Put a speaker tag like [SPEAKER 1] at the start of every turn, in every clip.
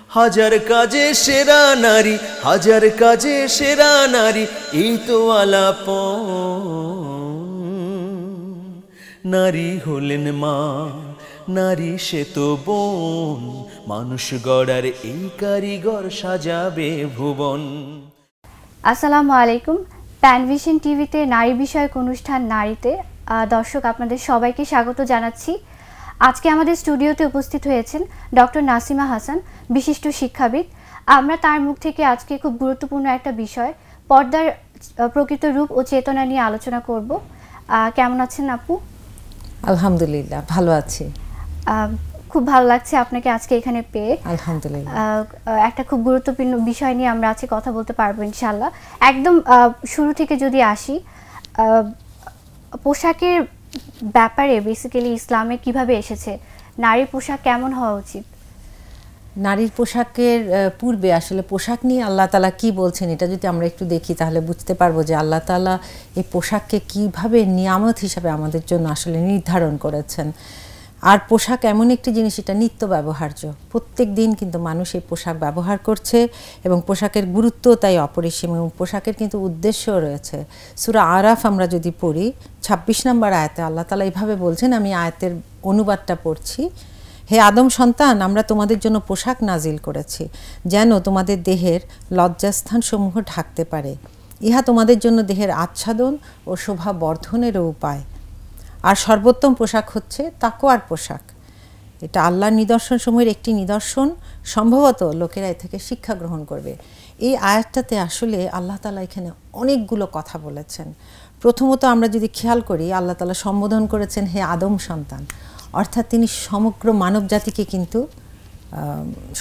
[SPEAKER 1] হাজার কাজে সেরা নারী, হাজার কাজে সেরা নারী, এই তো আলাপন। নারী হলেন মা, নারী সে তো বোন, মানুষ গড়ার এই কারিগর সাজাবে ভুবন।
[SPEAKER 2] আসসালামু আলাইকুম। প্যানভিশন টিভিতে নারী বিষয়ক অনুষ্ঠান নারীতে দর্শক আপনাদের সবাইকে স্বাগত জানাচ্ছি। আজকে আমাদের স্টুডিওতে উপস্থিত হয়েছেন ডক্টর নাসিমা হাসান, বিশিষ্ট শিক্ষাবিদ। আমরা তার মুখ থেকে আজকে খুব গুরুত্বপূর্ণ একটা বিষয়, পর্দার প্রকৃত রূপ ও চেতনা নিয়ে আলোচনা করব। কেমন আছেন আপু?
[SPEAKER 3] আলহামদুলিল্লাহ, ভালো আছি।
[SPEAKER 2] খুব ভালো লাগছে আপনাকে আজকে এখানে পেয়ে।
[SPEAKER 3] আলহামদুলিল্লাহ।
[SPEAKER 2] একটা খুব গুরুত্বপূর্ণ বিষয় নিয়ে আমরা আজকে কথা বলতে পারবো ইনশাআল্লাহ। একদম শুরু থেকে যদি আসি, পোশাকের ব্যাপারে বেসিক্যালি ইসলামে কিভাবে এসেছে, নারীর পোশাক কেমন হওয়া উচিত?
[SPEAKER 3] নারীর পোশাকের পূর্বে আসলে পোশাক নিয়ে আল্লাহ তাআলা কি বলছেন এটা যদি আমরা একটু দেখি তাহলে বুঝতে পারবো যে আল্লাহ তাআলা এই পোশাককে কিভাবে নিয়ামত হিসাবে আমাদের জন্য আসলে নির্ধারণ করেছেন। আর পোশাক এমন একটি জিনিস, এটা নিত্য ব্যবহার্য, প্রত্যেক দিন কিন্তু মানুষ এই পোশাক ব্যবহার করছে এবং পোশাকের গুরুত্ব তাই অপরিসীম এবং পোশাকের কিন্তু উদ্দেশ্যও রয়েছে। সূরা আরাফ আমরা যদি পড়ি ২৬ নম্বর আয়াতে আল্লাহ তাআলা এইভাবে বলছেন, আমি আয়াতের অনুবাদটা পড়ছি। হে আদম সন্তান, আমরা তোমাদের জন্য পোশাক নাজিল করেছি যেন তোমাদের দেহের লজ্জাস্থানসমূহ ঢাকতে পারে। ইহা তোমাদের জন্য দেহের আচ্ছাদন ও শোভা বর্ধনেরও উপায়। আর সর্বোত্তম পোশাক হচ্ছে তাকওয়ার পোশাক। এটা আল্লাহর নিদর্শনসমূহের একটি নিদর্শন, সম্ভবত লোকেরা এ থেকে শিক্ষা গ্রহণ করবে। এই আয়াতটাতে আসলে আল্লাহ তাআলা এখানে অনেকগুলো কথা বলেছেন। প্রথমত আমরা যদি খেয়াল করি, আল্লাহ তাআলা সম্বোধন করেছেন হে আদম সন্তান, অর্থাৎ তিনি সমগ্র মানব জাতিকে কিন্তু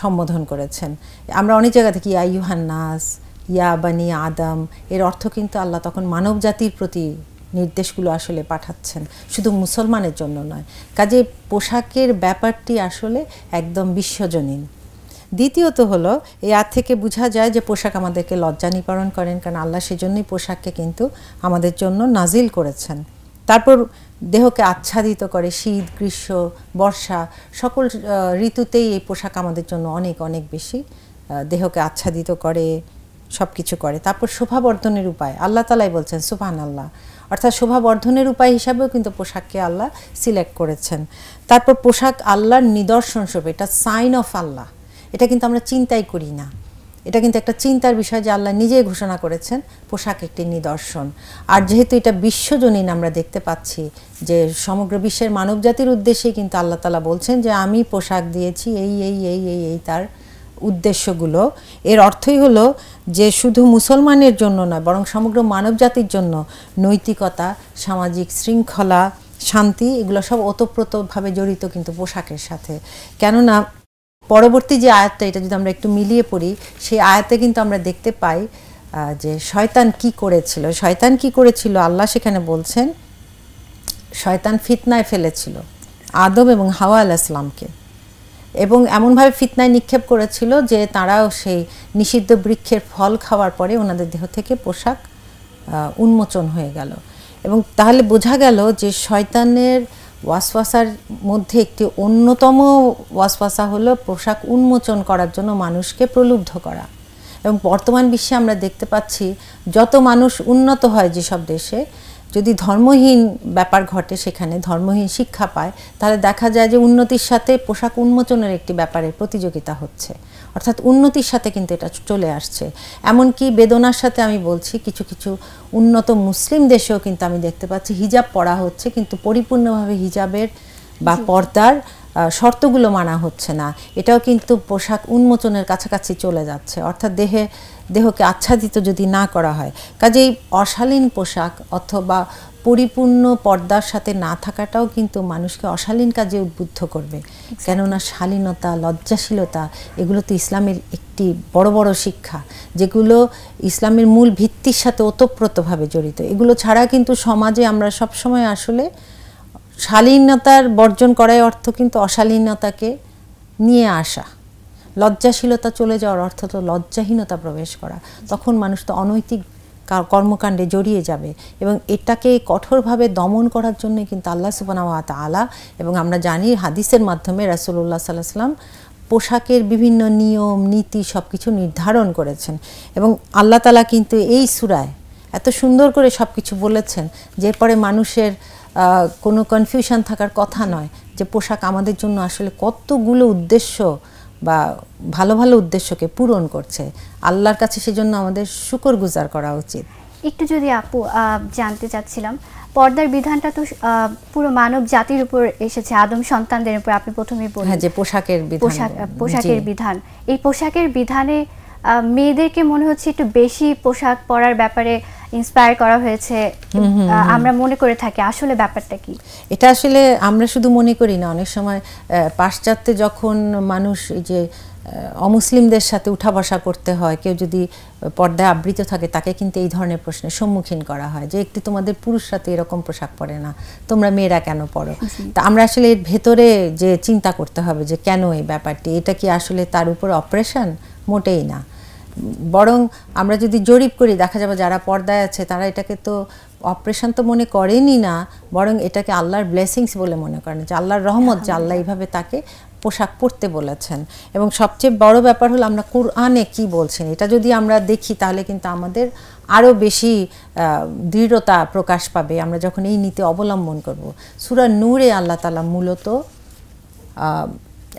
[SPEAKER 3] সম্বোধন করেছেন। আমরা অনেক জায়গা থেকে ইয়া আইয়ুহান নাস, ইয়া বানি আদম, এর অর্থ কিন্তু আল্লাহ তখন মানব জাতির প্রতি নির্দেশগুলো আসলে পাঠাচ্ছেন, শুধু মুসলমানের জন্য নয়। কাজে পোশাকের ব্যাপারটি আসলে একদম বিশ্বজনীন। দ্বিতীয়ত হলো, এই আয়াত থেকে বোঝা যায় যে পোশাক আমাদেরকে লজ্জা নিবারণ করেন, কারণ আল্লাহ সেজন্যই পোশাককে কিন্তু আমাদের জন্য নাজিল করেছেন। তারপর দেহকে আচ্ছাদিত করে, শীত গ্রীষ্ম বর্ষা সকল ঋতুতেই এই পোশাক আমাদের জন্য অনেক অনেক বেশি দেহকে আচ্ছাদিত করে, সব কিছু করে। তারপর শোভাবর্ধনের উপায় আল্লাহ তাআলাই বলছেন সুবহানাল্লাহ, অর্থাৎ শোভাবর্ধনের উপায় হিসাবেও কিন্তু পোশাককে আল্লাহ সিলেক্ট করেছেন। তারপর পোশাক আল্লাহর নিদর্শন স্বরূপ, এটা সাইন অফ আল্লাহ, এটা কিন্তু আমরা চিন্তাই করি না, এটা কিন্তু একটা চিন্তার বিষয় যে আল্লাহ নিজেই ঘোষণা করেছেন পোশাক একটি নিদর্শন। আর যেহেতু এটা বিশ্বজনীন, আমরা দেখতে পাচ্ছি যে সমগ্র বিশ্বের মানব জাতির উদ্দেশ্যেই কিন্তু আল্লাহ তাআলা বলছেন যে আমি পোশাক দিয়েছি, এই এই এই এই এই তার উদ্দেশ্যগুলো। এর অর্থই হলো যে শুধু মুসলমানের জন্য নয়, বরং সমগ্র মানব জাতির জন্য নৈতিকতা, সামাজিক শৃঙ্খলা, শান্তি, এগুলো সব ওতপ্রোতভাবে জড়িত কিন্তু পোশাকের সাথে। কেননা পরবর্তী যে আয়াতটা, এটা যদি আমরা একটু মিলিয়ে পড়ি, সেই আয়াতে কিন্তু আমরা দেখতে পাই যে শয়তান কি করেছিল। শয়তান কি করেছিল আল্লাহ সেখানে বলছেন, শয়তান ফিতনায় ফেলেছিল আদম এবং হাওয়া আলাইহিস সালামকে, এবং এমনভাবে ফিতনায় নিক্ষেপ করেছিল যে তারাও সেই নিষিদ্ধ বৃক্ষের ফল খাওয়ার পরে ওনাদের দেহ থেকে পোশাক উন্মোচন হয়ে গেল। এবং তাহলে বোঝা গেল যে শয়তানের ওয়াসওয়াসার মধ্যে একটি অন্যতম ওয়াসওয়াসা হলো পোশাক উন্মোচন করার জন্য মানুষকে প্রলুব্ধ করা। এবং বর্তমান বিশ্বে আমরা দেখতে পাচ্ছি যত মানুষ উন্নত হয় যেসব দেশে, যদি ধর্মহীন ব্যাপার ঘটে, সেখানে ধর্মহীন শিক্ষা পায়, তাহলে দেখা যায় যে উন্নতির সাথে পোশাক উন্মোচনের একটি ব্যাপারে প্রতিযোগিতা হচ্ছে, অর্থাৎ উন্নতির সাথে কিন্তু এটা চলে আসছে। এমনকি বেদনার সাথে আমি বলছি, কিছু কিছু উন্নত মুসলিম দেশেও কিন্তু আমি দেখতে পাচ্ছি হিজাব পরা হচ্ছে, কিন্তু পরিপূর্ণভাবে হিজাবের বা পর্দার শর্তগুলো মানা হচ্ছে না। এটাও কিন্তু পোশাক উন্মোচনের কাছাকাছি চলে যাচ্ছে, অর্থাৎ দেহকে আচ্ছাদিত যদি না করা হয়। কাজেই অশালীন পোশাক অথবা পরিপূর্ণ পর্দার সাথে না থাকাটাও কিন্তু মানুষকে অশালীন কাজে উদ্বুদ্ধ করবে। কেননা শালীনতা, লজ্জাশীলতা, এগুলো তো ইসলামের একটি বড় বড় শিক্ষা, যেগুলো ইসলামের মূল ভিত্তির সাথে ওতপ্রোতভাবে জড়িত। এগুলো ছাড়া কিন্তু সমাজে আমরা সবসময় আসলে শালীনতার বর্জন করার অর্থ কিন্তু অশালীনতাকে নিয়ে আসা, লজ্জাশীলতা চলে যাওয়ার অর্থ তো লজ্জাহীনতা প্রবেশ করা। তখন মানুষ তো অনৈতিক কর্মকাণ্ডে জড়িয়ে যাবে, এবং এটাকে কঠোরভাবে দমন করার জন্য কিন্তু আল্লাহ সুবহানাহু ওয়া তাআলা, এবং আমরা জানি হাদিসের মাধ্যমে রাসূলুল্লাহ সাল্লাল্লাহু আলাইহি ওয়াসাল্লাম পোশাকের বিভিন্ন নিয়ম নীতি সব কিছু নির্ধারণ করেছেন। এবং আল্লাহ তাআলা কিন্তু এই সূরায় এত সুন্দর করে সব কিছু বলেছেন যে পরে মানুষের কোনো কনফিউশন থাকার কথা নয় যে পোশাক আমাদের জন্য আসলে কতগুলো উদ্দেশ্য বা ভালো ভালো উদ্দেশ্যকে পূরণ করছে। আল্লাহর কাছে সেজন্য আমাদের শুকরগুজার করা উচিত।
[SPEAKER 2] একটু যদি আপু জানতে চাচ্ছিলাম, পর্দার বিধানটা তো পুরো মানব জাতির উপর এসেছে, আদম সন্তানদের উপর। আপনি প্রথমেই বললেন
[SPEAKER 3] হ্যাঁ, যে পোশাকের বিধান,
[SPEAKER 2] পোশাকের বিধান, এই পোশাকের বিধানে মেয়েদেরকে মনে হচ্ছে একটু বেশি পোশাক পরার ব্যাপারে ইন্সপায়ার করা হয়েছে, আমরা মনে করে থাকি। আসলে ব্যাপারটা কি?
[SPEAKER 3] এটা আসলে আমরা শুধু মনে করি না, অনেক সময় পাশ্চাত্যে যখন মানুষ এই যে অমুসলিমদের সাথে উঠা বসা করতে হয়, কেউ যদি পর্দায় আবৃত থাকে তাকে কিন্তু এই ধরনের প্রশ্নের সম্মুখীন করা হয় যে একটু তোমাদের পুরুষরা তো এরকম পোশাক পরে না, তোমরা মেয়েরা কেন পরো? তা আমরা আসলে এর ভেতরে যে চিন্তা করতে হবে যে কেন এই ব্যাপারটি, এটা কি আসলে তার উপর অপারেশন? মোটেই না। বরং আমরা যদি জরিপ করি দেখা যাবে যারা পর্দায় আছে তারা এটাকে তো অপারেশন তো মনে করেনই না, বরং এটাকে আল্লাহর ব্লেসিংস বলে মনে করেন, যে আল্লাহর রহমত, যে আল্লাহ এইভাবে তাকে পোশাক পরতে বলেছেন। এবং সবচেয়ে বড় ব্যাপার হলো আমরা কোরআনে কি বলছেন এটা যদি আমরা দেখি তাহলে কিন্তু আমাদের আরও বেশি দৃঢ়তা প্রকাশ পাবে আমরা যখন এই নীতি অবলম্বন করব। সূরা নূরে আল্লাহ তাআলা মূলত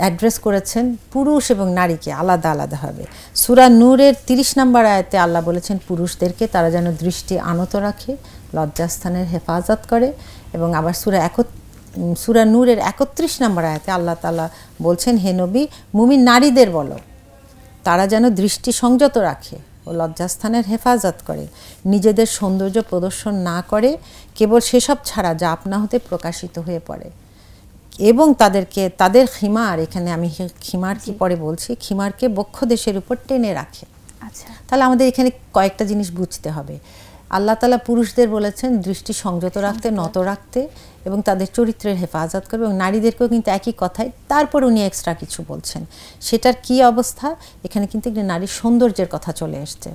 [SPEAKER 3] অ্যাড্রেস করেছেন পুরুষ এবং নারীকে আলাদা আলাদাভাবে। সূরা নূরের 30 নম্বর আয়াতে আল্লাহ বলেছেন পুরুষদেরকে তারা যেন দৃষ্টি আনত রাখে, লজ্জাস্থানের হেফাজত করে। এবং আবার সূরা নূরের 31 নম্বর আয়াতে আল্লাহ তাআলা বলছেন, হে নবী মুমিন নারীদের বলো তারা যেন দৃষ্টি সংযত রাখে ও লজ্জাস্থানের হেফাজত করে, নিজেদের সৌন্দর্য প্রদর্শন না করে কেবল সেসব ছাড়া যা আপনা হতে প্রকাশিত হয়ে পড়ে, এবং তাদেরকে তাদের খিমার, এখানে আমি খিমার কি পরে বলছি, খিমারকে বক্ষ দেশের উপর টেনে রাখে।
[SPEAKER 2] আচ্ছা,
[SPEAKER 3] তাহলে আমাদের এখানে কয়েকটা জিনিস বুঝতে হবে। আল্লাহ তাআলা পুরুষদের বলেছেন দৃষ্টি সংযত রাখতে, নত রাখতে এবং তাদের চরিত্রের হেফাজত করবে, এবং নারীদেরকেও কিন্তু একই কথাই, তারপর উনি এক্সট্রা কিছু বলছেন। সেটার কি অবস্থা? এখানে কিন্তু একটা নারীর সৌন্দর্যের কথা চলে এসছে।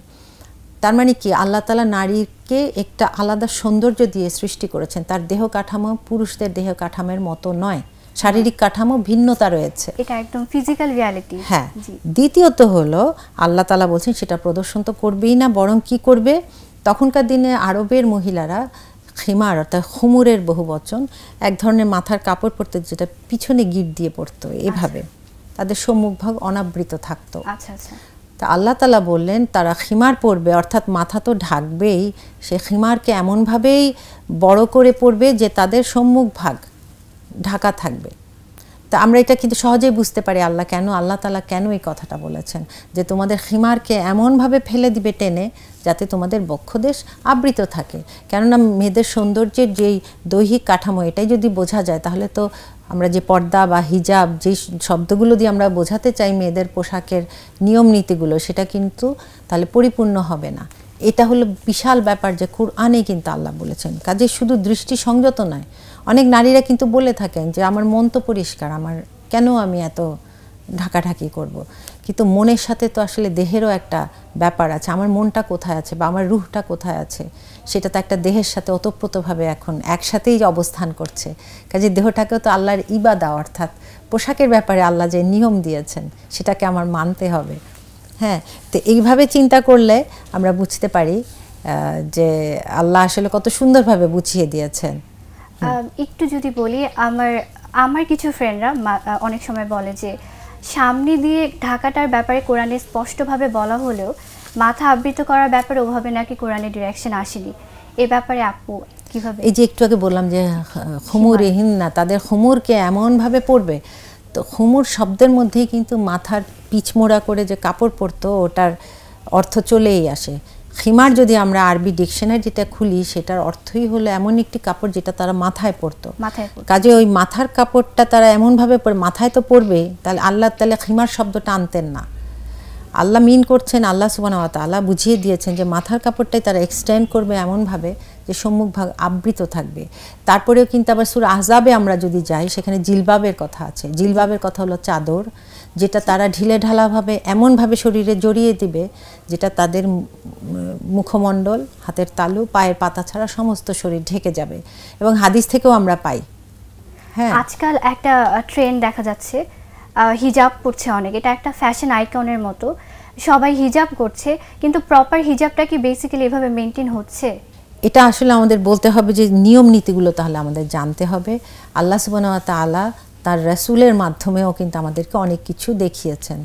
[SPEAKER 3] তার মানে কি আল্লাহ তাআলা নারীকে একটা আলাদা সৌন্দর্য দিয়ে সৃষ্টি করেছেন। তার দেহ কাঠামো পুরুষদের দেহ কাঠামোর মতো নয়, শারীরিক কাঠামো ভিন্নতা রয়েছে,
[SPEAKER 2] এটা একদম ফিজিক্যাল রিয়ালিটি।
[SPEAKER 3] হ্যাঁ। দ্বিতীয়ত হলো আল্লাহ তাআলা বলছেন সেটা প্রদর্শন তো করবেই না, বরং কি করবে? তখনকার দিনে আরবের মহিলারা খিমার অর্থাৎ খুমুরের বহুবচন, এক ধরনের মাথার কাপড় পরতো যেটা পিছনে গিট দিয়ে পরতো, এভাবে তাদের সম্মুখভাগ অনাবৃত থাকতো।
[SPEAKER 2] আচ্ছা আচ্ছা।
[SPEAKER 3] তা আল্লাহ তাআলা বললেন তারা খিমার পরবে, অর্থাৎ মাথা তো ঢাকবেই, সে খিমারকে এমনভাবেই বড় করে পরবে যে তাদের সম্মুখভাগ ঢাকা থাকবে। তা আমরা এটা কিন্তু সহজেই বুঝতে পারি আল্লাহ তাআলা কেন এই কথাটা বলেছেন, যে তোমাদের খিমারকে এমনভাবে ফেলে দিবে টেনে যাতে তোমাদের বক্ষদেশ আবৃত থাকে। কেননা মেয়েদের সৌন্দর্যের যেই দৈহিক কাঠামো এটাই যদি বোঝা যায় তাহলে তো আমরা যে পর্দা বা হিজাব যেই শব্দগুলো দিয়ে আমরা বোঝাতে চাই মেয়েদের পোশাকের নিয়ম নীতিগুলো, সেটা কিন্তু তাহলে পরিপূর্ণ হবে না। এটা হলো বিশাল ব্যাপার যে কুরআনে কিন্তু আল্লাহ বলেছেন। কাজে শুধু দৃষ্টি সংযত নয়, অনেক নারীরা কিন্তু বলে থাকেন যে আমার মন তো পরিষ্কার, আমার কেন আমি এত ঢাকাঢাকি করব। কিন্তু মনের সাথে তো আসলে দেহেরও একটা ব্যাপার আছে, আমার মনটা কোথায় আছে বা আমার রুহটা কোথায় আছে, সেটা তো একটা দেহের সাথে ওতপ্রোতভাবে এখন একসাথেই অবস্থান করছে। কাজে দেহটাকেও তো আল্লাহর ইবাদা, অর্থাৎ পোশাকের ব্যাপারে আল্লাহ যে নিয়ম দিয়েছেন সেটাকে আমার মানতে হবে। হ্যাঁ, তো এইভাবে চিন্তা করলে আমরা বুঝতে পারি যে আল্লাহ আসলে কত সুন্দরভাবে বুঝিয়ে দিয়েছেন।
[SPEAKER 2] একটু যদি বলি, আমার কিছু ফ্রেন্ডরা অনেক সময় বলে যে সামনে দিয়ে ঢাকাটার ব্যাপারে কোরআনে স্পষ্টভাবে বলা হলেও মাথা আবৃত করার ব্যাপারে ওভাবে নাকি কোরআনে ডিরেকশন আসেনি। এ ব্যাপারে আপু কিভাবে?
[SPEAKER 3] এই যে একটু আগে বললাম যে খুমুরহীন না, তাদের খুমুরকে এমনভাবে পরবে, তো খুমুর শব্দের মধ্যেই কিন্তু মাথার পিছমোড়া করে যে কাপড় পরতো ওটার অর্থ চলেই আসে। খিমার যদি আমরা আরবি ডিকশনারি যেটা খুলি সেটার অর্থই হলো এমন একটি কাপড় যেটা তারা মাথায় পরতো। কাজে ওই মাথার কাপড়টা তারা এমনভাবে পরে, মাথায় তো পরবেই, তাহলে আল্লাহ তাআলা খিমার শব্দটা আনতেন না। আল্লাহ মিন করছেন, আল্লাহ সুবহানাহু ওয়া তাআলা বুঝিয়ে দিয়েছেন যে মাথার কাপড়টাই তারা এক্সটেন্ড করবে এমনভাবে যে সম্মুখভাগ আবৃত থাকবে। তারপরেও কিন্তু আবার সূরা আহজাবে আমরা যদি যাই সেখানে জিলবাবের কথা আছে। জিলবাবের কথা হলো চাদর, যেটা তারা ঢিলে ঢালাভাবে এমনভাবে শরীরে জড়িয়ে দিবে যেটা তাদের মুখমণ্ডল, হাতের তালু, পায়ের পাতা ছাড়া সমস্ত শরীর ঢেকে যাবে, এবং হাদিস থেকেও আমরা পাই। হ্যাঁ,
[SPEAKER 2] আজকাল একটা ট্রেন্ড দেখা যাচ্ছে হিজাব পরছে অনেক, এটা একটা ফ্যাশন আইকনের মতো, সবাই হিজাব করছে, কিন্তু প্রপার হিজাবটা কি বেসিক্যালি এভাবে মেনটেন হচ্ছে?
[SPEAKER 3] এটা আসলে আমাদের বলতে হবে যে নিয়ম নীতিগুলো তাহলে আমাদের জানতে হবে। আল্লাহ সুবহানাহু ওয়া তাআলা তার রাসূলের মাধ্যমেও কিন্তু আমাদেরকে অনেক কিছু দেখিয়েছেন,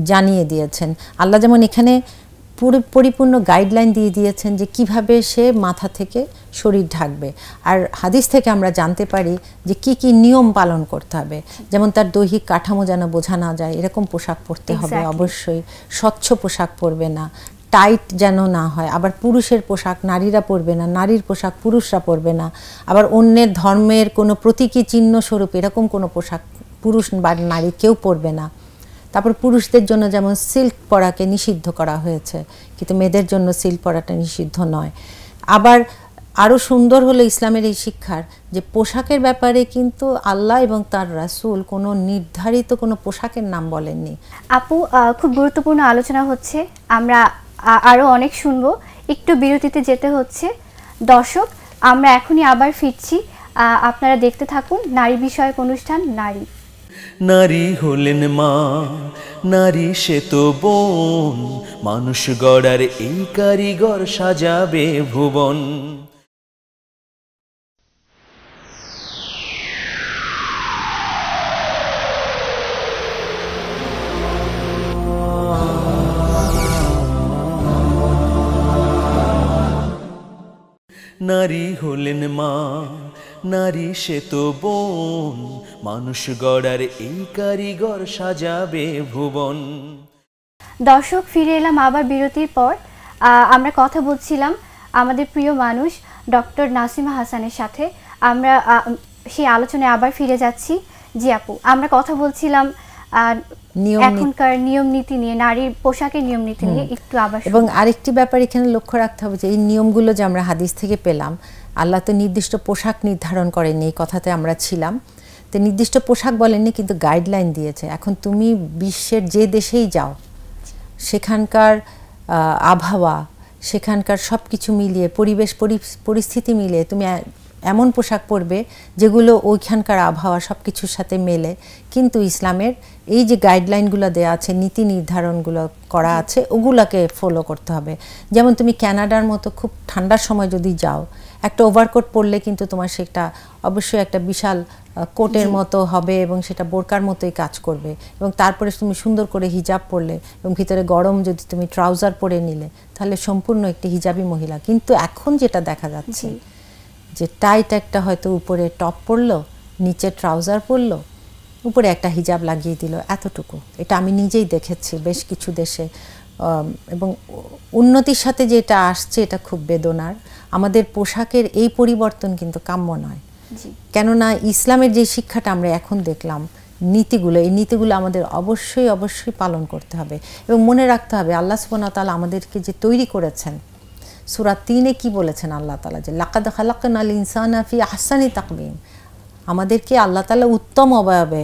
[SPEAKER 3] জানিয়ে দিয়েছেন। আল্লাহ যেমন এখানে পরিপূর্ণ গাইডলাইন দিয়ে দিয়েছেন যে কিভাবে সে মাথা থেকে শরীর ঢাকবে, আর হাদিস থেকে আমরা জানতে পারি যে কি কি নিয়ম পালন করতে হবে। যেমন তার দৈহিক কাঠামো যেন বোঝা না যায় এরকম পোশাক পরতে হবে, অবশ্যই স্বচ্ছ পোশাক পরবে না, টাইট যেন না হয়। আবার পুরুষের পোশাক নারীরা পরবে না, নারীর পোশাক পুরুষরা পরবে না। আবার অন্যের ধর্মের কোনো প্রতীকী চিহ্ন স্বরূপ এরকম কোনো পোশাক পুরুষ বা নারী কেউ পরবে না। তারপর পুরুষদের জন্য যেমন সিল্ক পরাকে নিষিদ্ধ করা হয়েছে, কিন্তু মেয়েদের জন্য সিল্ক পরাটা নিষিদ্ধ নয়। আবার আরও সুন্দর হলো ইসলামের এই শিক্ষার যে পোশাকের ব্যাপারে কিন্তু আল্লাহ এবং তার রাসূল কোনো নির্ধারিত কোনো পোশাকের নাম বলেননি।
[SPEAKER 2] আপু, খুব গুরুত্বপূর্ণ আলোচনা হচ্ছে, আমরা আরও অনেক শুনবো, একটু বিরতিতে যেতে হচ্ছে। দর্শক, আমরা এখনই আবার ফিরছি, আপনারা দেখতে থাকুন নারী বিষয়ক অনুষ্ঠান নারী।
[SPEAKER 1] নারী হলেন মা, নারী সে তো বোন, মানুষ গড়ার এই কারিগর সাজাবে ভুবন। নারী হলেন মা, নারী সে তো বোন, মানুষ গড়ার এই কারিগর সাজাবে ভুবন।
[SPEAKER 2] দর্শক, ফিরে এলাম আবার বিরতির পর। আমরা কথা বলছিলাম আমাদের প্রিয় মানুষ ডক্টর নাসিমা হাসানের সাথে। আমরা সেই আলোচনায় আবার ফিরে যাচ্ছি। জি আপু, আমরা কথা বলছিলাম এখনকার নিয়ম নীতি নিয়ে, নারীর পোশাকের নিয়ম নীতি নিয়ে একটু আবার।
[SPEAKER 3] এবং আরেকটি ব্যাপার এখানে লক্ষ্য রাখতে হবে যে এই নিয়মগুলো যে আমরা হাদিস থেকে পেলাম, আল্লাহ তো নির্দিষ্ট পোশাক নির্ধারণ করেননি, এই কথাতে আমরা ছিলাম। তো নির্দিষ্ট পোশাক বলেননি, কিন্তু গাইডলাইন দিয়েছে। এখন তুমি বিশ্বের যে দেশেই যাও, সেখানকার আবহাওয়া, সেখানকার সব কিছু মিলিয়ে, পরিবেশ পরিস্থিতি মিলিয়ে তুমি এমন পোশাক পরবে যেগুলো ওইখানকার আবহাওয়া সব কিছুর সাথে মেলে। কিন্তু ইসলামের এই যে গাইডলাইনগুলো দেওয়া আছে, নীতি নির্ধারণগুলো করা আছে, ওগুলোকে ফলো করতে হবে। যেমন তুমি কানাডার মতো খুব ঠান্ডার সময় যদি যাও, একটা ওভারকোট পরলে কিন্তু তোমার সেটা অবশ্যই একটা বিশাল কোটের মতো হবে এবং সেটা বোরকার মতোই কাজ করবে। এবং তারপরে তুমি সুন্দর করে হিজাব পরলে এবং ভিতরে গরম যদি তুমি ট্রাউজার পরে নিলে, তাহলে সম্পূর্ণ একটি হিজাবি মহিলা। কিন্তু এখন যেটা দেখা যাচ্ছে যে টাইট একটা হয়তো উপরে টপ পরলো, নিচে ট্রাউজার পরলো, উপরে একটা হিজাব লাগিয়ে দিল, এতটুকু। এটা আমি নিজেই দেখেছি বেশ কিছু দেশে। এবং উন্নতির সাথে যেটা আসছে এটা খুব বেদনার। আমাদের পোশাকের এই পরিবর্তন কিন্তু কাম্য নয়। কেননা ইসলামের যে শিক্ষাটা আমরা এখন দেখলাম, নীতিগুলো, এই নীতিগুলো আমাদের অবশ্যই অবশ্যই পালন করতে হবে। এবং মনে রাখতে হবে আল্লাহ সুবহানাহু ওয়া তাআলা আমাদেরকে যে তৈরি করেছেন, সূরা ৩-এ কি বলেছেন আল্লাহ তাআলা, যে লাকাদ খালাকনাল ইনসানা ফি আহসানি তাকবীম। আমাদেরকে আল্লাহ তাআলা উত্তম অবয়বে,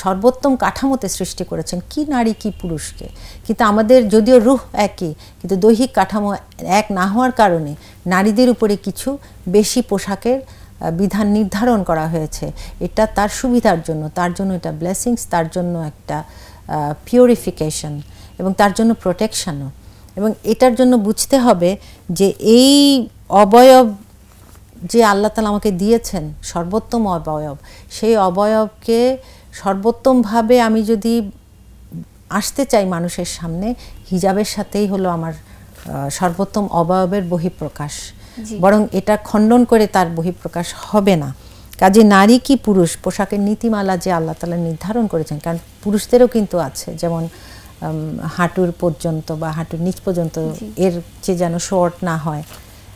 [SPEAKER 3] সর্বোত্তম কাঠামোতে সৃষ্টি করেছেন, কি নারী কি পুরুষকে। কিন্তু আমাদের যদিও রূহ একই, কিন্তু দৈহিক কাঠামো এক না হওয়ার কারণে নারীদের উপরে কিছু বেশি পোশাকের বিধান নির্ধারণ করা হয়েছে। এটা তার সুবিধার জন্য, তার জন্য এটা ব্লেসিংস, তার জন্য একটা পিউরিফিকেশন এবং তার জন্য প্রোটেকশনও। এবং এটার জন্য বুঝতে হবে যে এই অবয়ব যে আল্লাহ তাআলা আমাকে দিয়েছেন, সর্বোত্তম অবয়ব, সেই অবয়বকে সর্বোত্তমভাবে আমি যদি আসতে চাই মানুষের সামনে, হিজাবের সাথেই হলো আমার সর্বোত্তম অবয়বের বহিঃপ্রকাশ। বরং এটা খণ্ডন করে তার বহিঃপ্রকাশ হবে না। কাজে নারী কি পুরুষ, পোশাকের নীতিমালা যে আল্লাহ তাআলা নির্ধারণ করেছেন, কারণ পুরুষদেরও কিন্তু আছে, যেমন হাঁটুর পর্যন্ত বা হাঁটুর নিচ পর্যন্ত এর চেয়ে যেন শর্ট না হয়,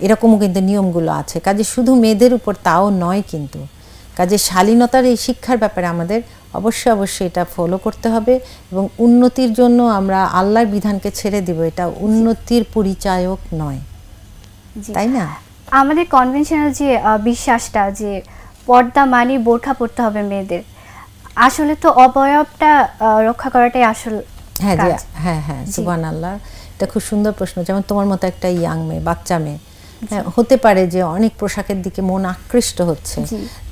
[SPEAKER 3] এরকমও কিন্তু নিয়মগুলো আছে। কাজে শুধু মেয়েদের উপর তাও নয় কিন্তু। কাজে শালীনতার এই শিক্ষার ব্যাপারে আমাদের অবশ্যই অবশ্যই এটা ফলো করতে হবে। এবং উন্নতির জন্য আমরা আল্লাহর বিধানকে ছেড়ে দিব, এটা উন্নতির পরিচায়ক নয়, তাই না?
[SPEAKER 2] আমাদের কনভেনশনাল যে বিশ্বাসটা যে পর্দা মানে বোরখা পরতে হবে মেয়েদের, আসলে তো অবয়বটা রক্ষা করাটাই আসল।
[SPEAKER 3] হ্যাঁ হ্যাঁ হ্যাঁ, সুবহানাল্লাহ, এটা খুব সুন্দর প্রশ্ন। যেমন তোমার মতো একটা ইয়াং মেয়ে, বাচ্চা মেয়ে, হতে পারে যে অনেক পোশাকের দিকে মন আকৃষ্ট হচ্ছে।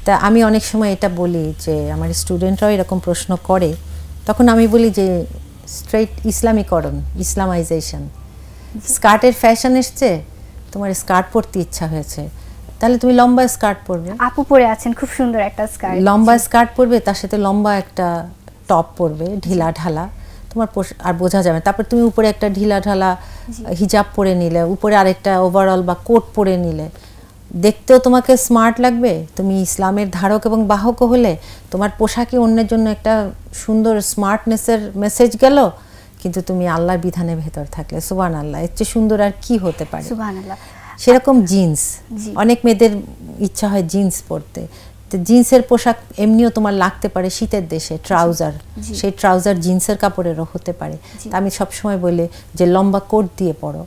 [SPEAKER 3] তা আমি অনেক সময় এটা বলি যে আমার স্টুডেন্টরাও এরকম প্রশ্ন করে তখন আমি বলি যে স্ট্রেট ইসলামীকরণ, ইসলামাইজেশন। স্কার্টের ফ্যাশন এসছে, তোমার স্কার্ট পরতে ইচ্ছা হয়েছে, তাহলে তুমি লম্বা স্কার্ট পরবে।
[SPEAKER 2] আপু পরে আছেন খুব সুন্দর একটা স্কার্ট,
[SPEAKER 3] লম্বা স্কার্ট পরবে, তার সাথে লম্বা একটা টপ পরবে ঢিলা ঢালা, তোমার আর বোঝা যাবে। তারপর তুমি উপরে একটা ঢিলা ঢালা হিজাব পরে নিলে, উপরে আরেকটা ওভারঅল বা কোট পরে নিলে, দেখতেও তোমাকে স্মার্ট লাগবে। তুমি ইসলামের ধারক এবং বাহক হলে তোমার পোশাকই অন্যের জন্য একটা সুন্দর স্মার্টনেসের মেসেজ গেল, কিন্তু তুমি আল্লাহর বিধানের ভেতর থাকলে সুবহানাল্লাহ, এর চেয়ে সুন্দর আর কি হতে পারে।
[SPEAKER 2] সুবহানাল্লাহ।
[SPEAKER 3] সেরকম জিন্স, অনেক মেয়েদের ইচ্ছা হয় জিন্স পরতে, তো জিন্সের পোশাক এমনিও তোমার লাগতে পারে শীতের দেশে, ট্রাউজার, সেই ট্রাউজার জিন্সের কাপড়েরও হতে পারে। তা আমি সবসময় বলি যে লম্বা কোট দিয়ে পরো,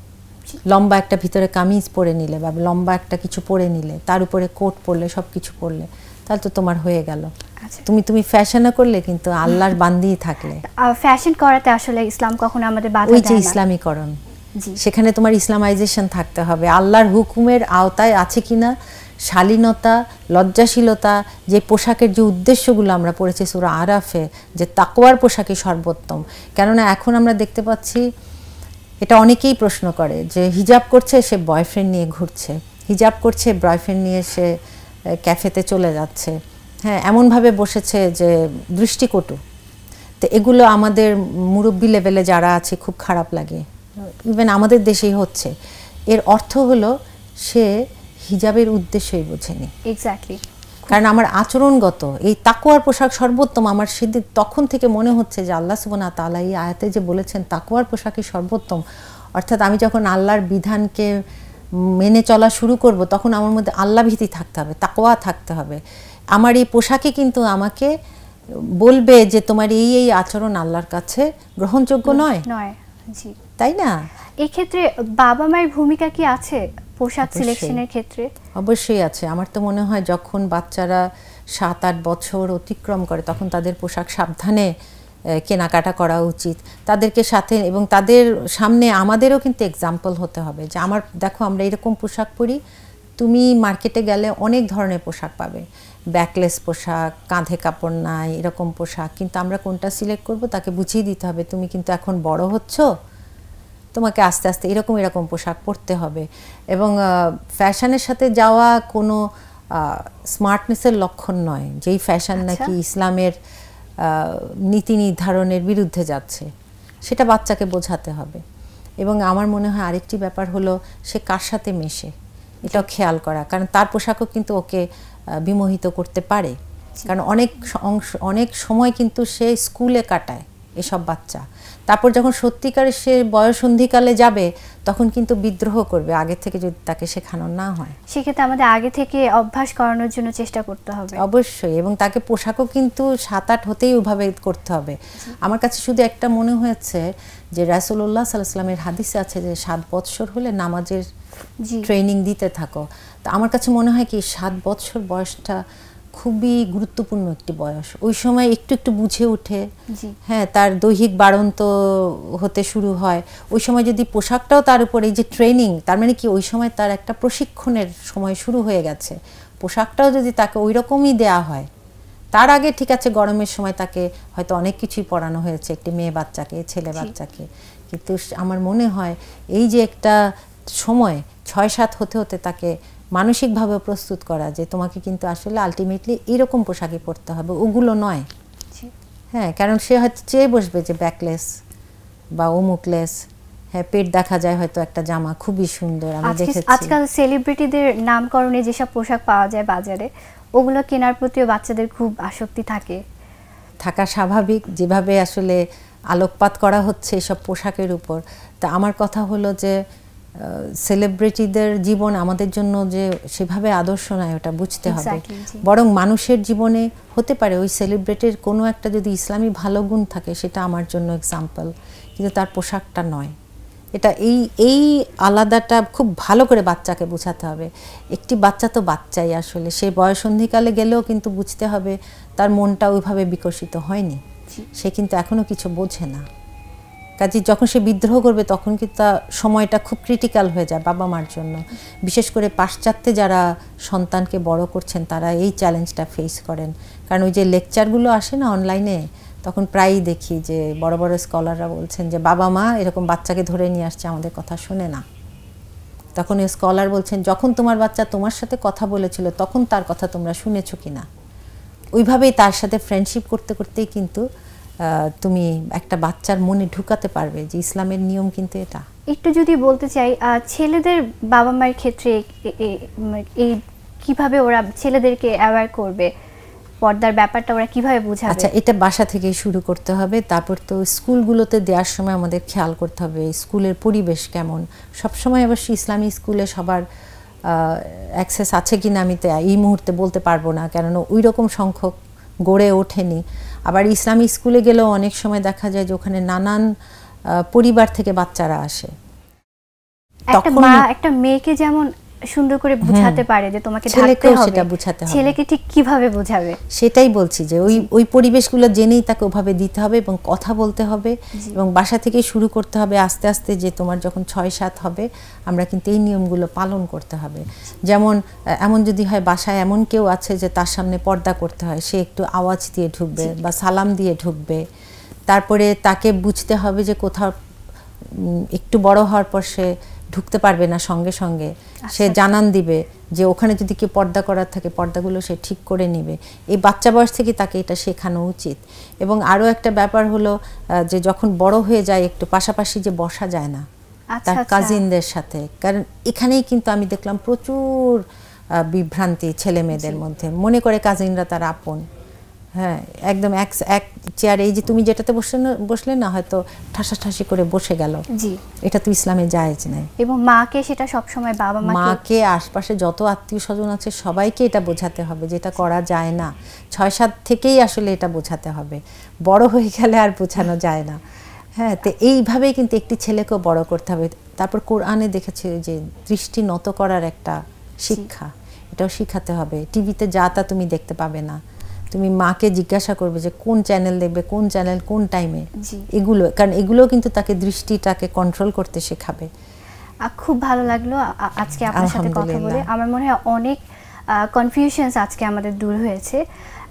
[SPEAKER 3] লম্বা একটা ভিতরে কামিজ পরে নিলে বা লম্বা একটা কিছু পরে নিলে, তার উপরে কোট পরলে, সব কিছু পরলে, তাহলে তো তোমার হয়ে গেল। তুমি ফ্যাশনও করলে কিন্তু আল্লাহর বান্দিই থাকলে।
[SPEAKER 2] ফ্যাশন করাতে আসলে ইসলাম কখনো আমাদের বাধা দেয় না।
[SPEAKER 3] ওই যে ইসলামীকরণ, সেখানে তোমার ইসলামাইজেশন থাকতে হবে। আল্লাহর হুকুমের আওতায় আছে কিনা, শালীনতা, লজ্জাশীলতা, যে পোশাকের যে উদ্দেশ্যগুলো আমরা পড়েছি সূরা আরাফে, যে তাকওয়ার পোশাকই সর্বোত্তম। কেননা এখন আমরা দেখতে পাচ্ছি, এটা অনেকেই প্রশ্ন করে যে হিজাব করছে, সে বয়ফ্রেন্ড নিয়ে ঘুরছে, হিজাব করছে, বয়ফ্রেন্ড নিয়ে সে ক্যাফেতে চলে যাচ্ছে, হ্যাঁ, এমনভাবে বসেছে যে দৃষ্টিকটু। তো এগুলো আমাদের মুরব্বি লেভেলে যারা আছে খুব খারাপ লাগে, ইভেন আমাদের দেশেই হচ্ছে। এর অর্থ হলো সে হিজাবের উদ্দেশ্যই বোঝেনি।
[SPEAKER 2] এক্স্যাক্টলি।
[SPEAKER 3] কারণ আমার আচরণগত এই তাকওয়ার পোশাক সর্বোত্তম, আমার সেদিন তখন থেকে মনে হচ্ছে যে আল্লাহ সুবহানাহু ওয়া তাআলা এই আয়াতে যে বলেছেন তাকওয়ার পোশাকই সর্বোত্তম, অর্থাৎ আমি যখন আল্লাহর বিধানকে মেনে চলা শুরু করব, তখন আমার মধ্যে আল্লাহ ভীতি থাকতে হবে, তাকওয়া থাকতে হবে। আমার এই পোশাকে কিন্তু আমাকে বলবে যে তোমার এই এই আচরণ আল্লাহর কাছে গ্রহণযোগ্য নয়।
[SPEAKER 2] জি,
[SPEAKER 3] তাই না?
[SPEAKER 2] এই ক্ষেত্রে বাবা মায়ের ভূমিকা কি আছে পোশাক সিলেকশনের ক্ষেত্রে?
[SPEAKER 3] অবশ্যই আছে। আমার তো মনে হয় যখন বাচ্চারা 7-8 বছর অতিক্রম করে, তখন তাদের পোশাক সাবধানে কেনাকাটা করা উচিত তাদেরকে সাথে, এবং তাদের সামনে আমাদেরও কিন্তু এক্সাম্পল হতে হবে যে আমার দেখো আমরা এরকম পোশাক পরি, তুমি মার্কেটে গেলে অনেক ধরনের পোশাক পাবে, ব্যাকলেস পোশাক, কাঁধে কাপড় নাই, এরকম পোশাক, কিন্তু আমরা কোনটা সিলেক্ট করব তাকে বুঝিয়ে দিতে হবে তুমি কিন্তু এখন বড় হচ্ছ, তোমাকে আস্তে আস্তে এরকম এরকম পোশাক পরতে হবে। এবং ফ্যাশনের সাথে যাওয়া কোনো স্মার্টনেসের লক্ষণ নয়, যেই ফ্যাশন নাকি ইসলামের নীতি নির্ধারণের বিরুদ্ধে যাচ্ছে, সেটা বাচ্চাকে বোঝাতে হবে। এবং আমার মনে হয় আরেকটি ব্যাপার হলো সে কার সাথে মেশে, এটাও খেয়াল করা, কারণ তার পোশাকও কিন্তু ওকে বিমোহিত করতে পারে। কারণ অনেক সময় কিন্তু সে স্কুলে কাটায় এসব বাচ্চা, তারপর যখন সত্যিকারে সে বয়সন্ধিকালে যাবে তখন কিন্তু বিদ্রোহ করবে, আগে থেকে যদি তাকে শেখানো না হয়।
[SPEAKER 2] সেক্ষেত্রে আমাদের আগে থেকে অভ্যাস করানোর জন্য চেষ্টা করতে হবে
[SPEAKER 3] অবশ্যই। এবং তাকে পোশাকও কিন্তু 7-8 হতেই ওইভাবে করতে হবে। আমার কাছে শুধু একটা মনে হয়েছে যে রাসূলুল্লাহ সাল্লাল্লাহু আলাইহি ওয়াসাল্লামের হাদিসে আছে যে 7 বছর হলে নামাজের ট্রেনিং দিতে থাকো। তো আমার কাছে মনে হয় কি 7 বছর বয়সটা খুবই গুরুত্বপূর্ণ একটি বয়স। ওই সময় একটু একটু বুঝে ওঠে, হ্যাঁ, তার দৈহিক বাড়ন্ত হতে শুরু হয়। ওই সময় যদি পোশাকটাও তার উপর এই যে ট্রেনিং, তার মানে কি ওই সময় তার একটা প্রশিক্ষণের সময় শুরু হয়ে গেছে, পোশাকটাও যদি তাকে ওই রকমই দেয়া হয়। তার আগে ঠিক আছে গরমের সময় তাকে হয়তো অনেক কিছুই পড়ানো হয়েছে একটি মেয়ে বাচ্চাকে, ছেলে বাচ্চাকে, কিন্তু আমার মনে হয় এই যে একটা সময় 6-7 হতে হতে তাকে মানসিকভাবে প্রস্তুত করা, যে তোমাকে কিন্তু আসলে আলটিমেটলি এরকম পোশাকই পরতে হবে, ওগুলো নয়। হ্যাঁ, কারণ সে হয়তো চেয়ে বসবে যে ব্যাকলেস বা অমুকলেস, হ্যাঁ, পেট দেখা যায় হয়তো একটা জামা খুবই সুন্দর, আমি দেখেছি।
[SPEAKER 2] আজকাল সেলিব্রিটিদের নামকরণে যেসব পোশাক পাওয়া যায় বাজারে, ওগুলো কেনার প্রতিও বাচ্চাদের খুব আসক্তি থাকা
[SPEAKER 3] স্বাভাবিক, যেভাবে আসলে আলোকপাত করা হচ্ছে এসব পোশাকের উপর। তা আমার কথা হলো যে সেলিব্রিটিদের জীবন আমাদের জন্য যে সেভাবে আদর্শ নয়, ওটা বুঝতে হবে। বরং মানুষের জীবনে হতে পারে ওই সেলিব্রিটির কোনো একটা যদি ইসলামী ভালো গুণ থাকে, সেটা আমার জন্য এক্সাম্পল, কিন্তু তার পোশাকটা নয়। এটা এই আলাদাটা খুব ভালো করে বাচ্চাকে বোঝাতে হবে। একটি বাচ্চা তো বাচ্চাই, আসলে সে বয়সন্ধিকালে গেলেও কিন্তু বুঝতে হবে তার মনটা ওইভাবে বিকশিত হয়নি, সে কিন্তু এখনো কিছু বোঝে না। কাজে যখন সে বিদ্রোহ করবে তখন কিন্তু সময়টা খুব ক্রিটিক্যাল হয়ে যায় বাবা মার জন্য। বিশেষ করে পাশ্চাত্যে যারা সন্তানকে বড় করছেন তারা এই চ্যালেঞ্জটা ফেস করেন, কারণ ওই যে লেকচারগুলো আসে না অনলাইনে, তখন প্রায়ই দেখি যে বড় বড় স্কলাররা বলছেন যে বাবা মা এরকম বাচ্চাকে ধরে নিয়ে আসছে, আমাদের কথা শোনে না। তখন এই স্কলার বলছেন যখন তোমার বাচ্চা তোমার সাথে কথা বলেছিল তখন তার কথা তোমরা শুনেছো কিনা। ওইভাবেই তার সাথে ফ্রেন্ডশিপ করতে করতেই কিন্তু তুমি একটা বাচ্চার মনে ঢুকাতে পারবে যে ইসলামের নিয়ম কিন্তু এটা।
[SPEAKER 2] একটু যদি বলতে চাই ছেলেদের বাবা মায়ের ক্ষেত্রে এই কিভাবে ওরা ছেলেদেরকে অ্যাওয়্যার করবে, পর্দার ব্যাপারটা ওরা কিভাবে বোঝাবে?
[SPEAKER 3] আচ্ছা, এটা বাসা থেকেই শুরু করতে হবে। তারপর তো স্কুলগুলোতে দেওয়ার সময় আমাদের খেয়াল করতে হবে স্কুলের পরিবেশ কেমন। সবসময় অবশ্যই ইসলামী স্কুলে সবার অ্যাক্সেস আছে কিনা আমি তো এই মুহূর্তে বলতে পারবো না, কেননা ওই রকম সংখ্যক গড়ে ওঠেনি। আবার ইসলামী স্কুলে গেলেও অনেক সময় দেখা যায় যে ওখানে নানান পরিবার থেকে বাচ্চারা আসে।
[SPEAKER 2] একটা মা একটা মেয়েকে যেমন সুন্দর করে বোঝাতে পারে যে তোমাকে থাকতে হবে,
[SPEAKER 3] সেটা বোঝাতে হবে।
[SPEAKER 2] ছেলেকে ঠিক কিভাবে বোঝাবে
[SPEAKER 3] সেটাই বলছি যে ওই পরিবেশগুলো জেনেই তাকে ওভাবে দিতে হবে এবং কথা বলতে হবে এবং বাসা থেকে শুরু করতে হবে আস্তে আস্তে। যে তোমার যখন 6-7 হবে আমরা কিন্তু এই নিয়মগুলো পালন করতে হবে। যেমন এমন যদি হয় বাসায় এমন কেউ আছে যে তার সামনে পর্দা করতে হয়, সে একটু আওয়াজ দিয়ে ঢুকবে বা সালাম দিয়ে ঢুকবে। তারপরে তাকে বুঝতে হবে যে কোথাও একটু বড় হওয়ার পর সে ঢুকতে পারবে না সঙ্গে সঙ্গে, সে জানান দিবে যে ওখানে যদি কেউ পর্দা করার থাকে পর্দাগুলো সে ঠিক করে নেবে। এই বাচ্চা বয়স থেকে তাকে এটা শেখানো উচিত। এবং আরও একটা ব্যাপার হলো যে যখন বড় হয়ে যায় একটু পাশাপাশি যে বসা যায় না তার কাজিনদের সাথে, কারণ এখানেই কিন্তু আমি দেখলাম প্রচুর বিভ্রান্তি ছেলে মেয়েদের মধ্যে, মনে করে কাজিনরা তার আপন। হ্যাঁ, একদম এক চেয়ারে এই যে তুমি যেটাতে বসলে না হয়তো ঠাসাঠাসি করে বসে গেল, এটা তো ইসলামে জায়েজ নাই।
[SPEAKER 2] এবং মাকে সেটা সবসময় বাবা
[SPEAKER 3] মাকে আশপাশে যত আত্মীয় স্বজন আছে সবাইকে এটা বোঝাতে হবে যে এটা করা যায় না। 6-7 থেকেই আসলে এটা বোঝাতে হবে, বড় হয়ে গেলে আর বোঝানো যায় না। হ্যাঁ, তো এইভাবেই কিন্তু একটি ছেলেকেও বড় করতে হবে। তারপর কোরআনে দেখেছি যে দৃষ্টি নত করার একটা শিক্ষা, এটাও শিখাতে হবে। টিভিতে যা তা তুমি দেখতে পাবে না, তুমি মাকে জিজ্ঞাসা করবে যে কোন চ্যানেল দেখবে, কোন চ্যানেল কোন টাইমে, এগুলো, কারণ এগুলো কিন্তু তাকে দৃষ্টিটাকে কন্ট্রোল করতে শেখাবে।
[SPEAKER 2] খুব ভালো লাগলো আজকে আপনার সাথে কথা বলে। আমার মনে হয় অনেক কনফিউশনস আজকে আমাদের দূর হয়েছে।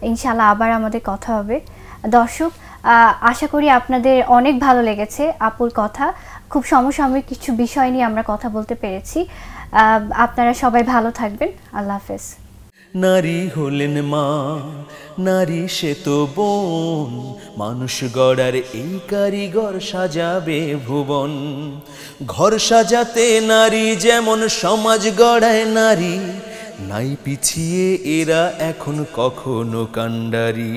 [SPEAKER 2] ইনশাআল্লাহ আবার আমাদের কথা হবে। দর্শক, আশা করি আপনাদের অনেক ভালো লেগেছে আপুর কথা। খুব সমসাময়িক কিছু বিষয় নিয়ে আমরা কথা বলতে পেরেছি। আপনারা সবাই ভালো থাকবেন। আল্লাহ হাফেজ।
[SPEAKER 1] নারী হলেন মা, নারী সে তো বোন, মানুষ গড়ার এই কারিগর সাজাবে ভুবন। ঘর সাজাতে নারী যেমন সমাজ গড়ায় নারী, নাই পিছিয়ে এরা এখন কখনো কাণ্ডারি,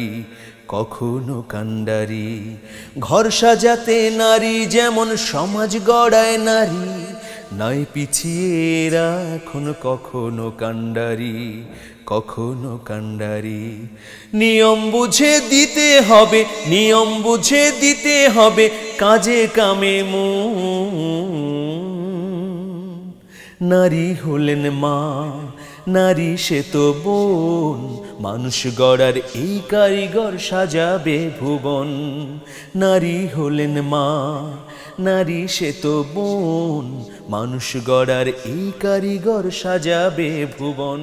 [SPEAKER 1] কখনো কাণ্ডারি। ঘর সাজাতে নারী যেমন সমাজ গড়ায় নারী, নাই পিছিয়ে এরা এখন কখনো কাণ্ডারি, কখনো কাণ্ডারি। নিয়ম বুঝে দিতে হবে, নিয়ম বুঝে দিতে হবে কাজে কামে মন। নারী হলেন মা, নারী সে তো বোন, মানুষ গড়ার এই কারিগর সাজাবে ভুবন। নারী হলেন মা, নারী সে তো বোন, মানুষ গড়ার এই কারিগর সাজাবে ভুবন।